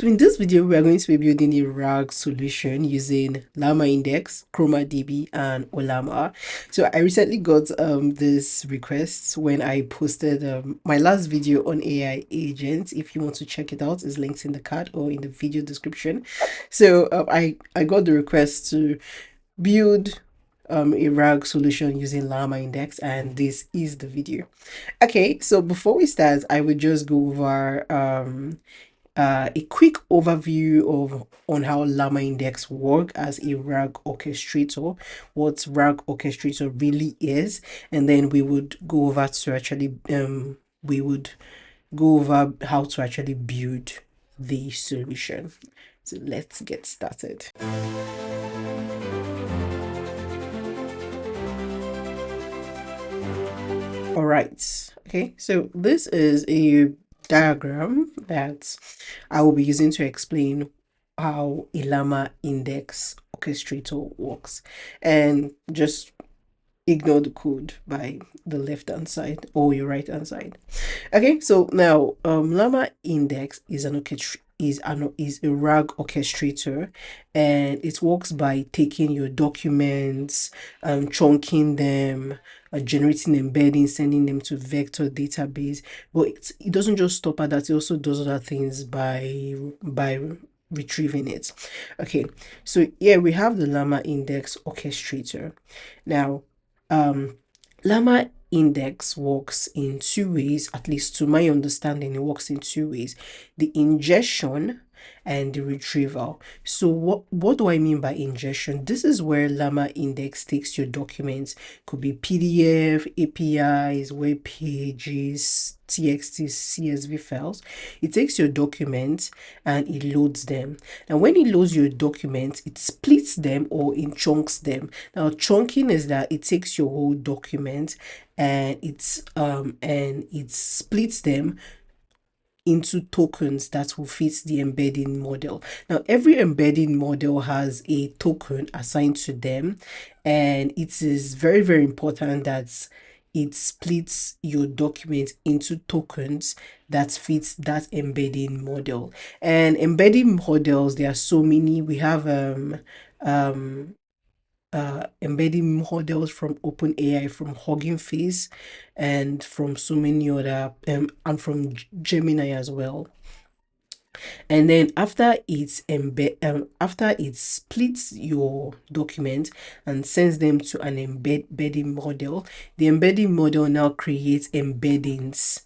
So in this video, we are going to be building a RAG solution using LlamaIndex, ChromaDB, and Ollama. So I recently got this request when I posted my last video on AI agents. If you want to check it out, it's linked in the card or in the video description. So I got the request to build a RAG solution using LlamaIndex, and this is the video. Okay, so before we start, I would just go over a quick overview of on how LlamaIndex work as a RAG orchestrator, what RAG orchestrator really is, and then we would go over to actually we would go over how to actually build the solution. So let's get started. All right. Okay, so this is a diagram that I will be using to explain how a LlamaIndex orchestrator works, and just ignore the code by the left hand side or your right hand side. Okay, so now LlamaIndex is is a RAG orchestrator, and it works by taking your documents, chunking them, generating embeddings, sending them to vector database. But it doesn't just stop at that; it also does other things by retrieving it. Okay, so here we have the LlamaIndex orchestrator. Now, LlamaIndex works in two ways, at least to my understanding. It works in two ways: the ingestion and the retrieval. So what do I mean by ingestion? This is where LlamaIndex takes your documents, could be PDF, APIs, web pages, TXT, CSV files. It takes your documents and it loads them. And when it loads your documents, it splits them or it chunks them. Now, chunking is that it takes your whole document and it splits them into tokens that will fit the embedding model. Now, every embedding model has a token assigned to them, and it is very, very important that it splits your document into tokens that fits that embedding model. And embedding models, there are so many. We have embedding models from OpenAI, from Hugging Face, and from so many other, and from Gemini as well. And then after it splits your document and sends them to an embedding model, the embedding model now creates embeddings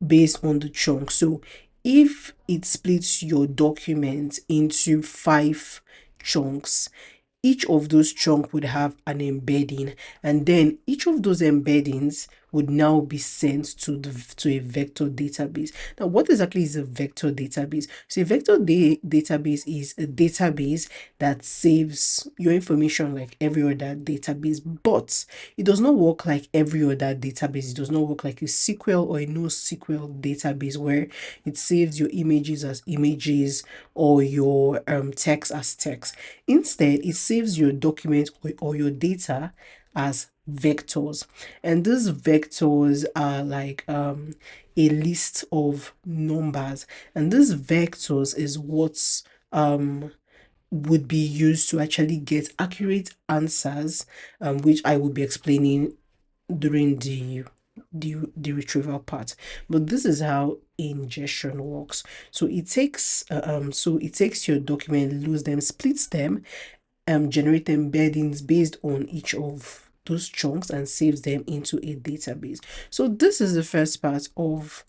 based on the chunk. So if it splits your document into 5 chunks, each of those chunks would have an embedding, and then each of those embeddings would now be sent to a vector database. Now, what exactly is a vector database? So a vector database is a database that saves your information like every other database, but it does not work like every other database. It does not work like a SQL or a NoSQL database where it saves your images as images or your text as text. Instead, it saves your document or your data as vectors, and these vectors are like a list of numbers, and these vectors is what's would be used to actually get accurate answers, which I will be explaining during the retrieval part. But this is how ingestion works. So it takes your document, loads them, splits them, generate embeddings based on each of those chunks and saves them into a database. So this is the first part of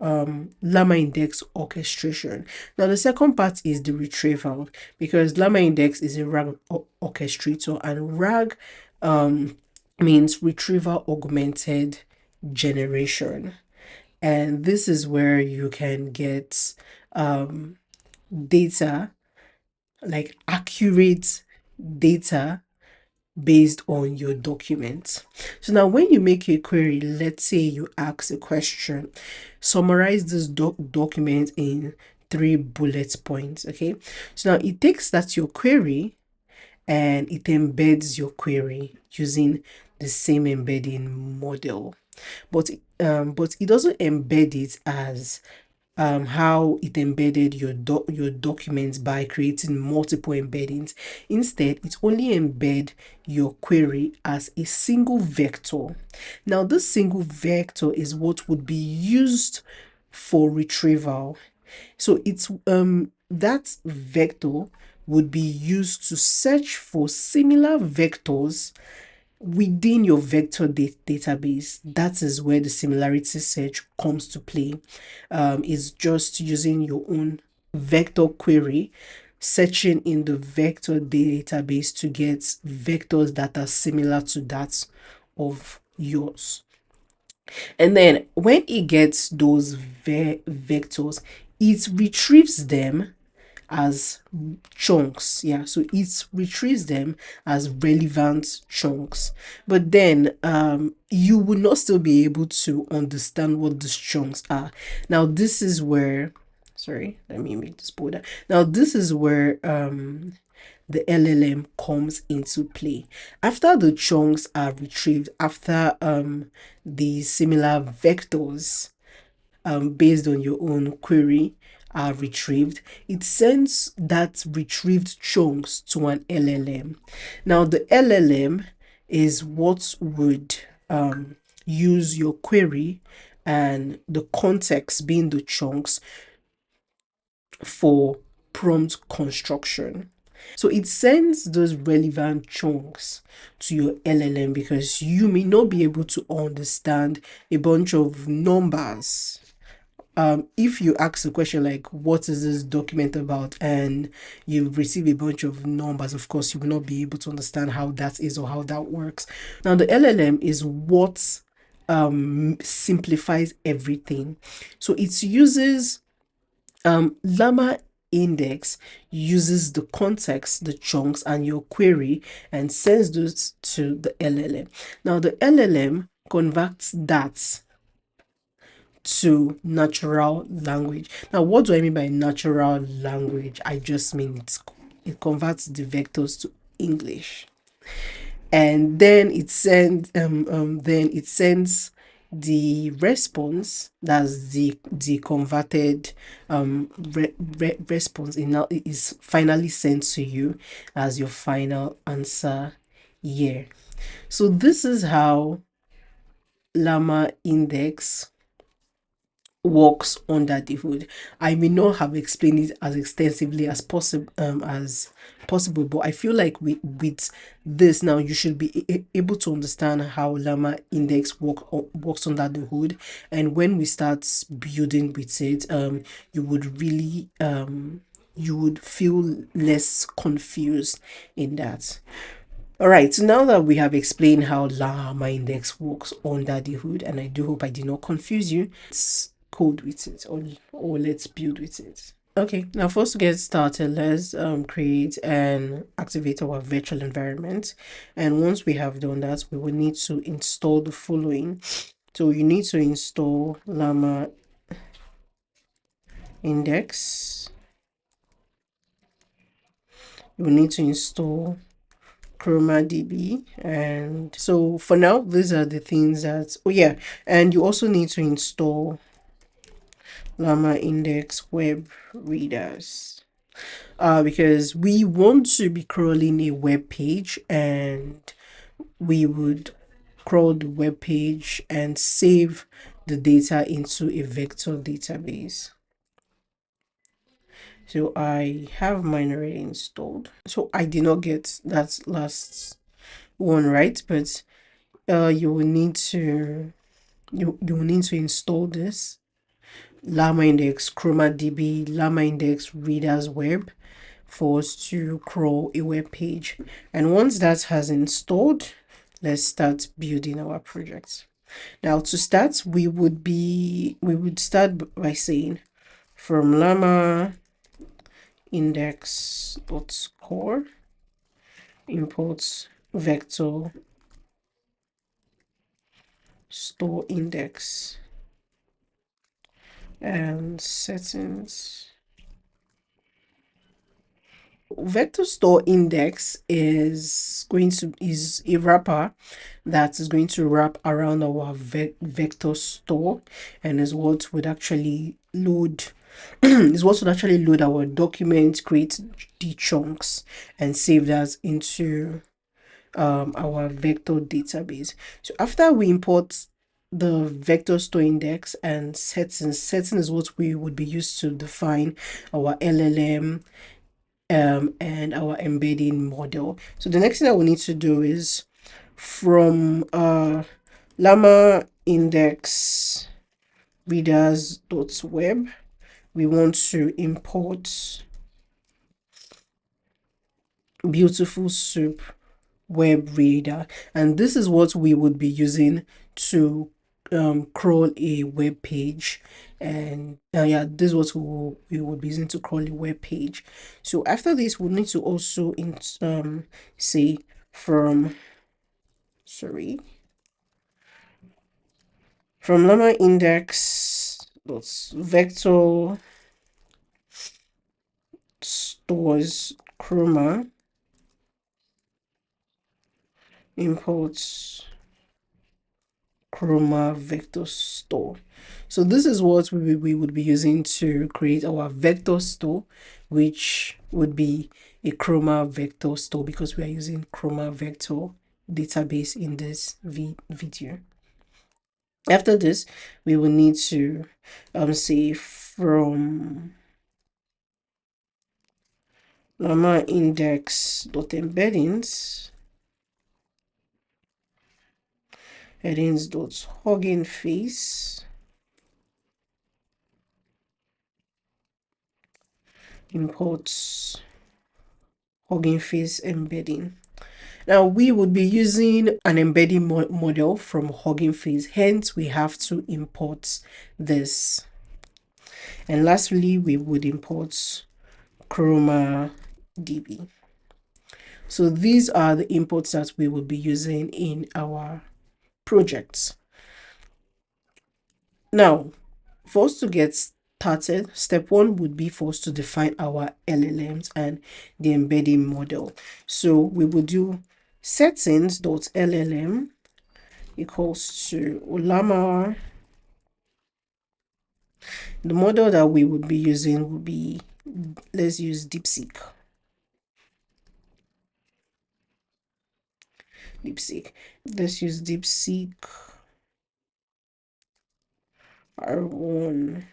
LlamaIndex orchestration. Now the second part is the retrieval, because LlamaIndex is a RAG orchestrator, and RAG means retrieval augmented generation, and this is where you can get data, like accurate data based on your document. So now when you make a query, let's say you ask a question, summarize this document in 3 bullet points. Okay, so now it takes that your query and it embeds your query using the same embedding model, but it doesn't embed it as how it embedded your documents by creating multiple embeddings. Instead, it only embed your query as a single vector. Now, this single vector is what would be used for retrieval. So it's that vector would be used to search for similar vectors within your vector database. That is where the similarity search comes to play. Is just using your own vector query, searching in the vector database to get vectors that are similar to that of yours. And then when it gets those vectors, it retrieves them as chunks. Yeah, so it retrieves them as relevant chunks. But then you will not still be able to understand what these chunks are. Now this is where, sorry, let me make this bolder. Now this is where the LLM comes into play. After the chunks are retrieved, after the similar vectors based on your own query are retrieved, it sends that retrieved chunks to an LLM. Now, the LLM is what would use your query and the context being the chunks for prompt construction. So it sends those relevant chunks to your LLM because you may not be able to understand a bunch of numbers. If you ask a question like, what is this document about? And you receive a bunch of numbers, of course, you will not be able to understand how that is or how that works. Now, the LLM is what simplifies everything. So it uses LlamaIndex uses the context, the chunks, and your query and sends those to the LLM. Now, the LLM converts that to natural language. Now, what do I mean by natural language? I just mean it converts the vectors to English, and then it sends the response, that's the converted response in now is finally sent to you as your final answer here. So this is how LlamaIndex works under the hood. I may not have explained it as extensively as possible, but I feel like with this now you should be able to understand how LlamaIndex works under the hood, and when we start building with it, you would really you would feel less confused in that. All right, so now that we have explained how LlamaIndex works under the hood, and I do hope I did not confuse you, let's code with it, or let's build with it. Okay, now for us to get started, let's create and activate our virtual environment. And once we have done that, we will need to install the following. So you need to install LlamaIndex. You will need to install ChromaDB. And so for now, these are the things that, oh yeah, and you also need to install LlamaIndex web readers, because we want to be crawling a web page, and we would crawl the web page and save the data into a vector database. So I have mine already installed. So I did not get that last one right, but you will need to you will need to install this LlamaIndex ChromaDB LlamaIndex readers web for us to crawl a web page. And once that has installed, let's start building our project. Now to start, we would start by saying from LlamaIndex.core imports vector store index and settings. Vector store index is a wrapper that is going to wrap around our vector store, and is what would actually load is what would actually load our document, create the chunks, and save that into our vector database. So after we import the vector store index and setting is what we would be used to define our LLM and our embedding model. So the next thing that we need to do is from llama index readers.web, we want to import beautiful soup web reader, and this is what we would be using to crawl a web page. And yeah, this is what we would be using to crawl a web page. So after this, we need to also say from from LlamaIndex vector stores chroma imports chroma vector store. So this is what we would be using to create our vector store, which would be a chroma vector store because we are using chroma vector database in this video. After this, we will need to say from LlamaIndex.embeddings headings.hugging face imports Hugging Face embedding. Now we would be using an embedding model from Hugging Face, hence we have to import this. And lastly, we would import ChromaDB. So these are the imports that we will be using in our projects. Now, for us to get started, step one would be for us to define our LLMs and the embedding model. So we will do settings.llm equals to Ollama. The model that we would be using would be, let's use DeepSeek. Let's use DeepSeek R1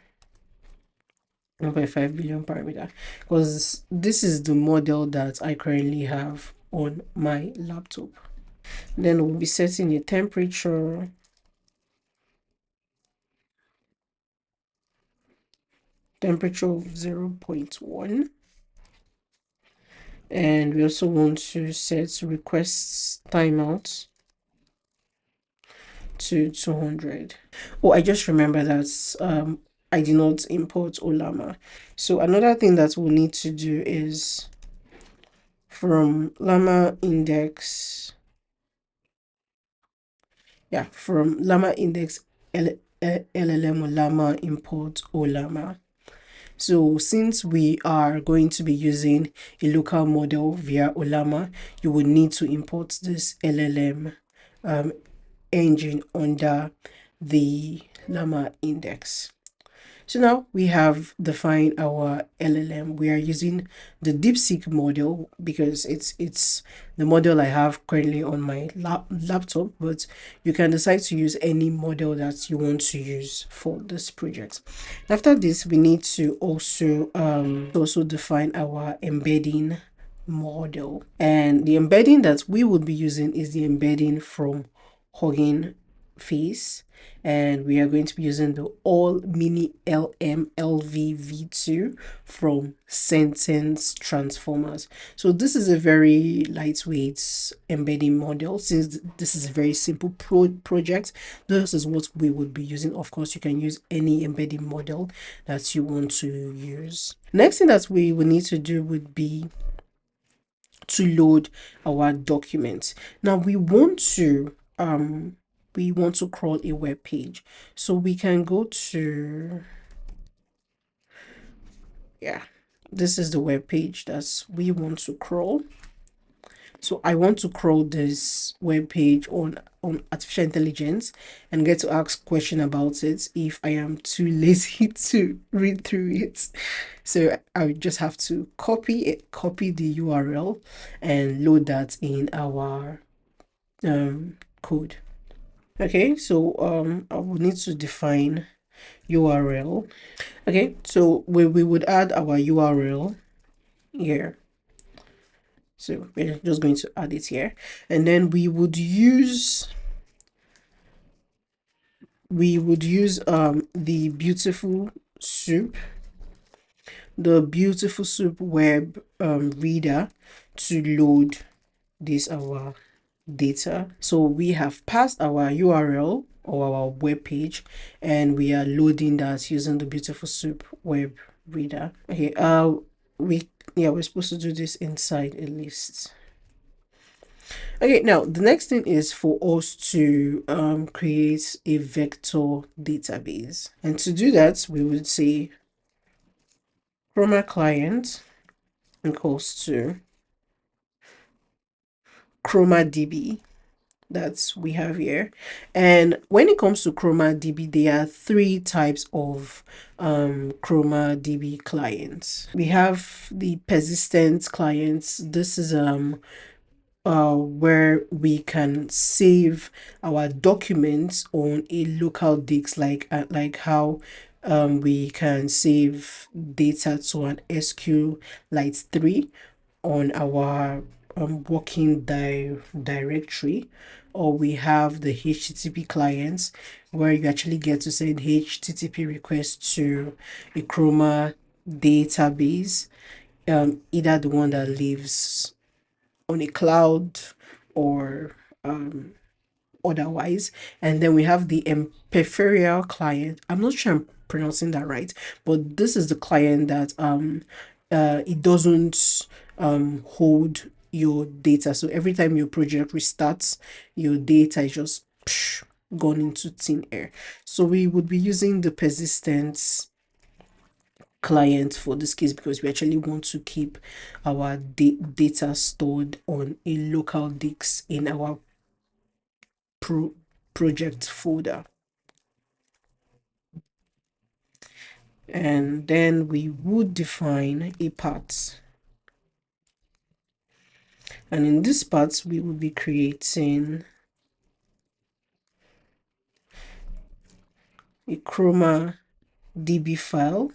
1.5 billion parameter because this is the model that I currently have on my laptop. Then we'll be setting a temperature of 0.1, and we also want to set requests timeout to 200. Oh, I just remember that I did not import Ollama. So another thing that we'll need to do is from LlamaIndex, from LlamaIndex LLM Ollama import Ollama. So since we are going to be using a local model via Ollama, you would need to import this LLM engine under the LlamaIndex. So now we have defined our LLM. We are using the DeepSeek model because it's the model I have currently on my laptop, but you can decide to use any model that you want to use for this project. After this, we need to also define our embedding model, and the embedding that we would be using is the embedding from Hugging Face, and we are going to be using the all mini LMLVv2 from Sentence Transformers. So this is a very lightweight embedding model. Since this is a very simple project, this is what we would be using. Of course, you can use any embedding model that you want to use. Next thing that we will need to do would be to load our documents. Now we want to crawl a web page, so we can go to, this is the web page that we want to crawl. So I want to crawl this web page on artificial intelligence and get to ask question about it if I am too lazy to read through it. So I would just have to copy the URL and load that in our code. Okay, so I will need to define URL. Okay, so we would add our URL here. So we're just going to add it here, and then we would use the beautiful soup web reader to load this our data. So we have passed our URL or our web page, and we are loading that using the beautiful soup web reader. Okay, we're supposed to do this inside a list. Okay, now the next thing is for us to create a vector database, and to do that we would say chroma client equals to ChromaDB that we have here. And when it comes to ChromaDB, there are three types of ChromaDB clients. We have the persistent clients. This is where we can save our documents on a local disk, like how we can save data to an SQLite 3 on our working directory. Or we have the HTTP clients, where you actually get to send HTTP requests to a Chroma database, either the one that lives on a cloud or otherwise. And then we have the peripheral client. I'm not sure I'm pronouncing that right, but this is the client that it doesn't hold your data. So every time your project restarts, your data is just gone into thin air. So we would be using the persistence client for this case, because we actually want to keep our data stored on a local disk in our project folder. And then we would define a path, and in this path we will be creating a ChromaDB file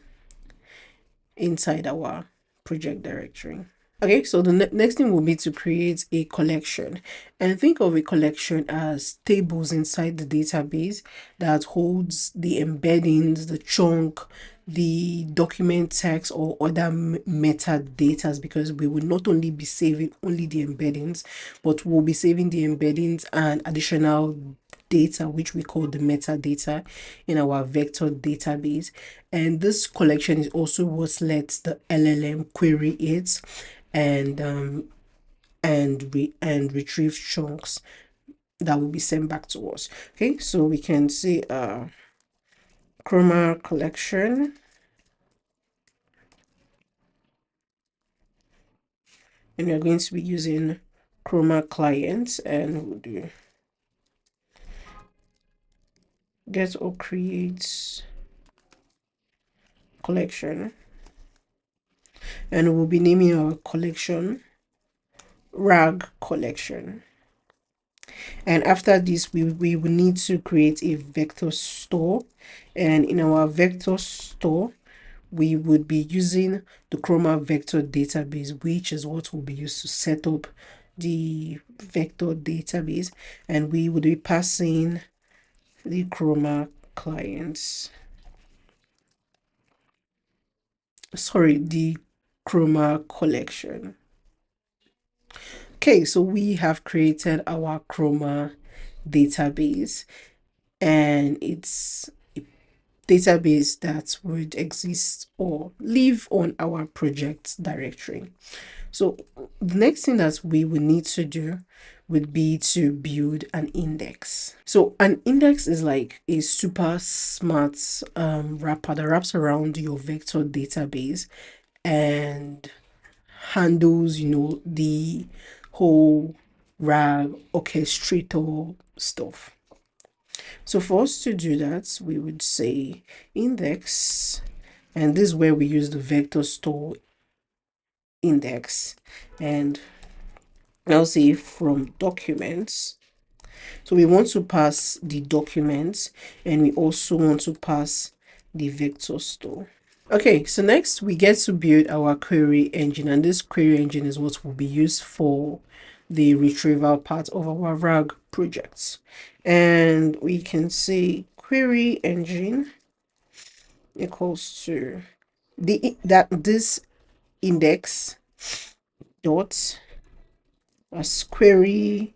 inside our project directory. Okay, so the next thing will be to create a collection, and think of a collection as tables inside the database that holds the embeddings, the chunk, the document text, or other metadata, because we will not only be saving only the embeddings, but we'll be saving the embeddings and additional data, which we call the metadata, in our vector database. And this collection is also what lets the LLM query it and retrieve chunks that will be sent back to us. Okay, so we can say chroma collection, and we're going to be using chroma client, and we'll do get or create collection, and we'll be naming our collection rag collection. And after this, we will need to create a vector store, and in our vector store we would be using the chroma vector database, which is what will be used to set up the vector database, and we would be passing the chroma clients, sorry, the chroma collection. Okay, so we have created our chroma database, and it's a database that would exist or live on our project directory. So the next thing that we would need to do would be to build an index. So an index is like a super smart wrapper that wraps around your vector database and handles, the whole RAG orchestrator stuff. So for us to do that, we would say index, and this is where we use the vector store index, and I'll say from documents. So we want to pass the documents, and we also want to pass the vector store. Okay, so next we get to build our query engine, and this query engine is what will be used for the retrieval part of our RAG projects. And we can say query engine equals to this index dot as query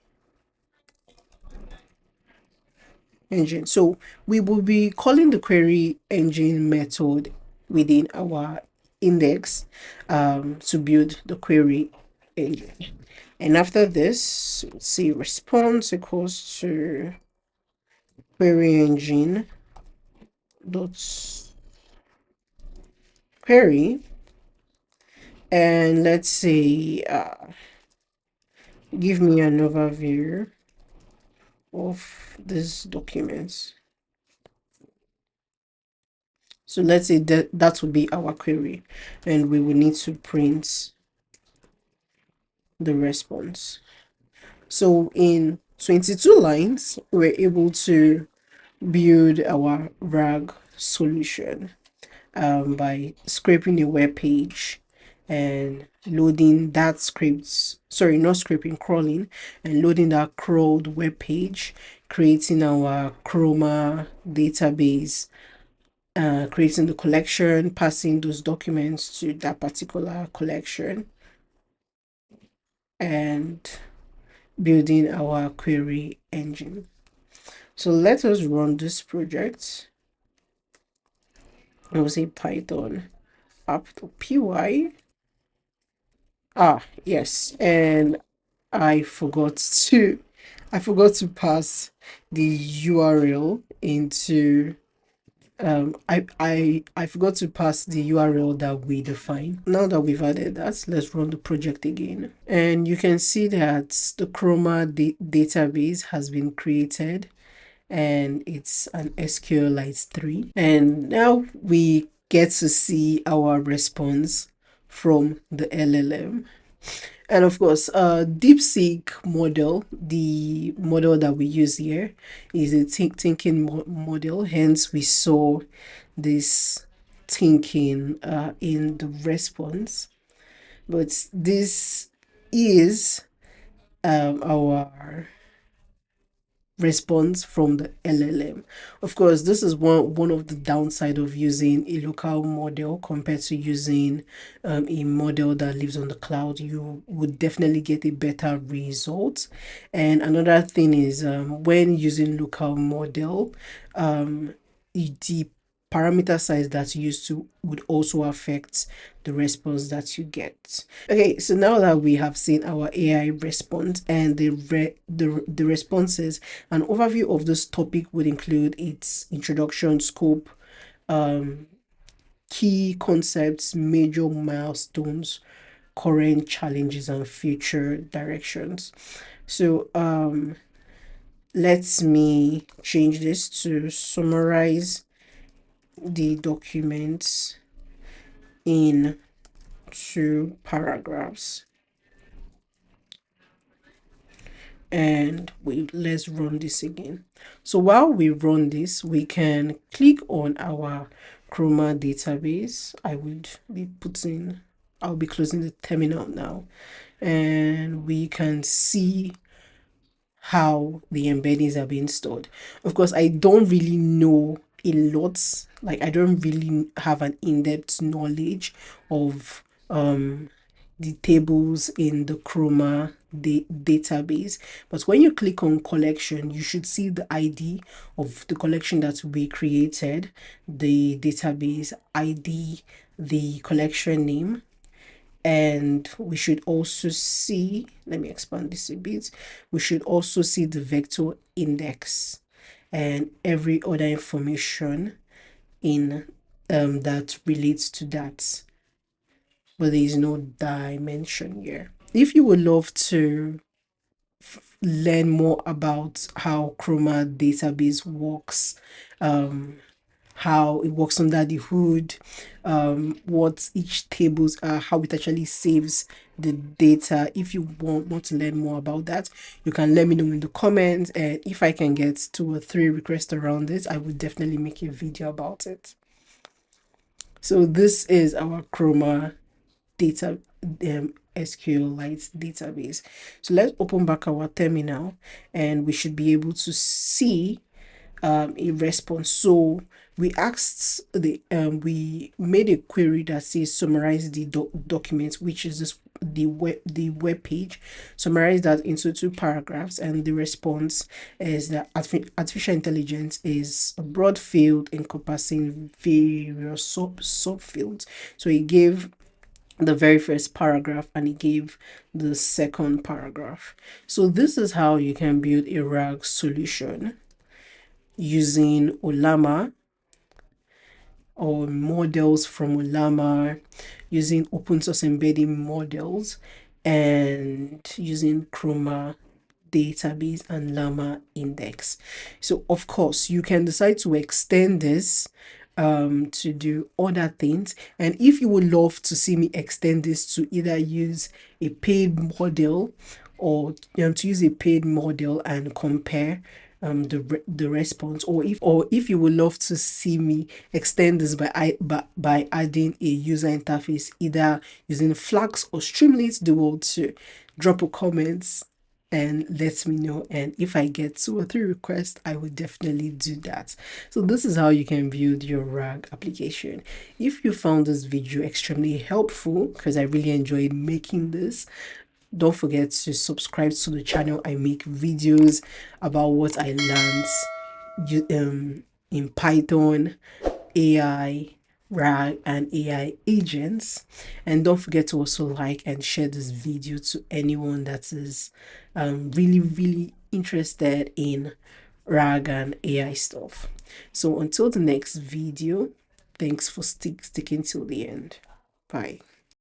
engine. So we will be calling the query engine method within our index to build the query engine. And after this, see response equals to query engine dot query, and let's say give me an overview of this document. So let's say that would be our query, and we will need to print the response. So in 22 lines, we're able to build our RAG solution by scraping a web page and loading that crawling and loading that crawled web page, creating our Chroma database, creating the collection, passing those documents to that particular collection, and building our query engine. So let us run this project. I will say Python app.py. Yes, and I forgot to pass the URL into I forgot to pass the URL that we defined. Now that we've added that, let's run the project again. And you can see that the Chroma database has been created, and it's an SQLite 3. And now we get to see our response from the LLM. And of course, DeepSeek model, the model that we use here, is a thinking model. Hence, we saw this thinking in the response. But this is our response from the LLM. Of course, this is one of the downside of using a local model compared to using a model that lives on the cloud. You would definitely get a better result. And another thing is when using local model, the parameter size that's used to would also affect the response that you get. Okay, so now that we have seen our AI response and the responses, an overview of this topic would include its introduction, scope, key concepts, major milestones, current challenges, and future directions. So let me change this to summarize the documents in 2 paragraphs. And let's run this again. So while we run this, we can click on our Chroma database. I'll be closing the terminal now, and we can see how the embeddings are being stored. Of course, I don't really know a lot, like I don't really have an in-depth knowledge of the tables in the Chroma database, but when you click on collection, you should see the ID of the collection that will be created, the database ID, the collection name, and we should also see, let me expand this a bit, we should also see the vector index and every other information in that relates to that, but there is no dimension here. If you would love to learn more about how Chroma database works, how it works under the hood, what each tables are, how it actually saves the data. If you want to learn more about that, you can let me know in the comments, and if I can get 2 or 3 requests around it, I will definitely make a video about it. So this is our Chroma data SQLite database. So let's open back our terminal, and we should be able to see a response. So we asked we made a query that says summarize the document, which is this the web page. Summarize that into 2 paragraphs, and the response is that artificial intelligence is a broad field encompassing various subfields. So it gave the very first paragraph and it gave the second paragraph. So this is how you can build a RAG solution using Ollama or models from Ollama, using open source embedding models, and using Chroma database and LlamaIndex. So of course you can decide to extend this to do other things, and if you would love to see me extend this to either use a paid model or to use a paid model and compare the response, or if you would love to see me extend this by adding a user interface, either using Flask or Streamlit, the world to drop a comment and let me know, and if I get 2 or 3 requests, I will definitely do that. So this is how you can build your RAG application. If you found this video extremely helpful, because I really enjoyed making this, don't forget to subscribe to the channel. I make videos about what I learned in Python, AI, RAG, and AI agents. And don't forget to also like and share this video to anyone that is really interested in RAG and AI stuff. So until the next video, thanks for sticking till the end. Bye.